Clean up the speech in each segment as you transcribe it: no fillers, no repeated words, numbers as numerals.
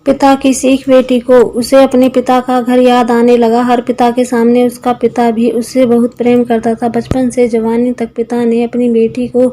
पिता की सीख बेटी को उसे अपने पिता का घर याद आने लगा। हर पिता के सामने उसका पिता भी उससे बहुत प्रेम करता था। बचपन से जवानी तक पिता ने अपनी बेटी को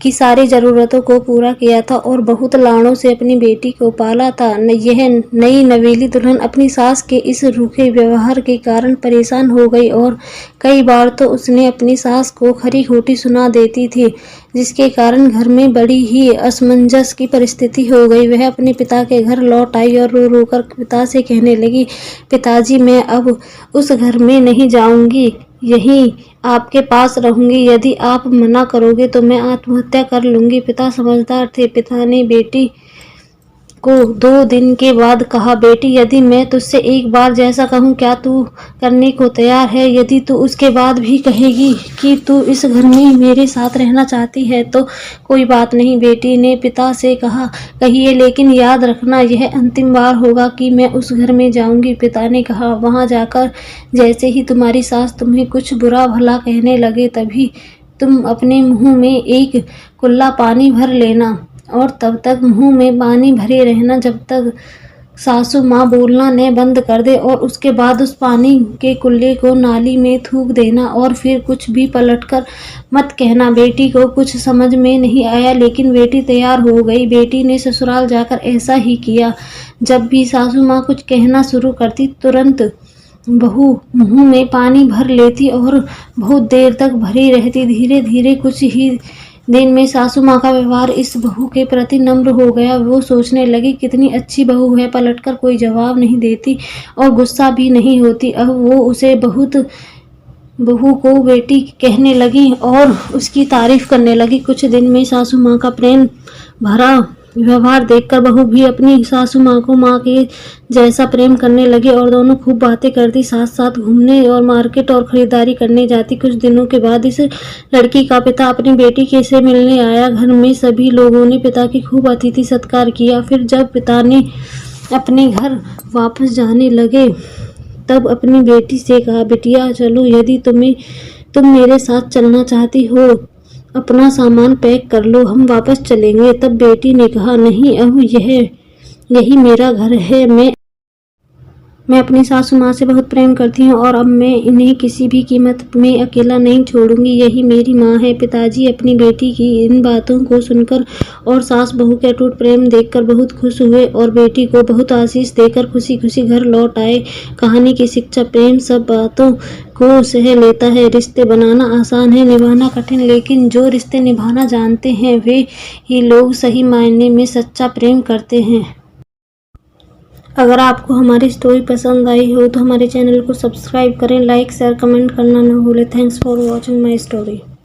की सारी ज़रूरतों को पूरा किया था और बहुत लाड़ों से अपनी बेटी को पाला था। यह नई नवेली दुल्हन अपनी सास के इस रूखे व्यवहार के कारण परेशान हो गई और कई बार तो उसने अपनी सास को खरी खोटी सुना देती थी, जिसके कारण घर में बड़ी ही असमंजस की परिस्थिति हो गई। वह अपने पिता के घर लौट आई और रो रो कर पिता से कहने लगी, पिताजी, मैं अब उस घर में नहीं जाऊंगी, यहीं आपके पास रहूंगी। यदि आप मना करोगे तो मैं आत्महत्या कर लूंगी। पिता समझदार थे। पिता ने बेटी को 2 दिन के बाद कहा, बेटी, यदि मैं तुझसे एक बार जैसा कहूँ क्या तू करने को तैयार है? यदि तू उसके बाद भी कहेगी कि तू इस घर में मेरे साथ रहना चाहती है तो कोई बात नहीं। बेटी ने पिता से कहा, कहिए, लेकिन याद रखना यह अंतिम बार होगा कि मैं उस घर में जाऊंगी। पिता ने कहा, वहां जाकर जैसे ही तुम्हारी सास तुम्हें कुछ बुरा भला कहने लगे तभी तुम अपने मुंह में एक कुल्ला पानी भर लेना और तब तक मुंह में पानी भरे रहना जब तक सासू माँ बोलना न बंद कर दे, और उसके बाद उस पानी के कुल्ले को नाली में थूक देना और फिर कुछ भी पलटकर मत कहना। बेटी को कुछ समझ में नहीं आया, लेकिन बेटी तैयार हो गई। बेटी ने ससुराल जाकर ऐसा ही किया। जब भी सासू माँ कुछ कहना शुरू करती तुरंत बहू मुंह में पानी भर लेती और बहुत देर तक भरी रहती। धीरे धीरे कुछ ही दिन में सासू माँ का व्यवहार इस बहू के प्रति नम्र हो गया। वो सोचने लगी, कितनी अच्छी बहू है, पलटकर कोई जवाब नहीं देती और गुस्सा भी नहीं होती। अब वो उसे बहुत बहू को बेटी कहने लगी और उसकी तारीफ करने लगी। कुछ दिन में सासू माँ का प्रेम भरा व्यवहार देखकर बहू भी अपनी सासू माँ को माँ के जैसा प्रेम करने लगी और दोनों खूब बातें करती, साथ साथ घूमने और मार्केट और खरीदारी करने जाती। कुछ दिनों के बाद इस लड़की का पिता अपनी बेटी के से मिलने आया। घर में सभी लोगों ने पिता की खूब अतिथि सत्कार किया। फिर जब पिता ने अपने घर वापस जाने लगे तब अपनी बेटी से कहा, बिटिया चलो, यदि तुम मेरे साथ चलना चाहती हो अपना सामान पैक कर लो, हम वापस चलेंगे। तब बेटी ने कहा, नहीं, अब यही मेरा घर है। मैं अपनी सासू माँ से बहुत प्रेम करती हूँ और अब मैं इन्हें किसी भी कीमत में अकेला नहीं छोड़ूंगी। यही मेरी माँ है। पिताजी अपनी बेटी की इन बातों को सुनकर और सास बहू के अटूट प्रेम देखकर बहुत खुश हुए और बेटी को बहुत आशीष देकर खुशी खुशी घर लौट आए। कहानी की शिक्षा, प्रेम सब बातों को सह लेता है। रिश्ते बनाना आसान है, निभाना कठिन, लेकिन जो रिश्ते निभाना जानते हैं वे ही लोग सही मायने में सच्चा प्रेम करते हैं। अगर आपको हमारी स्टोरी पसंद आई हो तो हमारे चैनल को सब्सक्राइब करें, लाइक शेयर कमेंट करना न भूलें। Thanks for watching my story.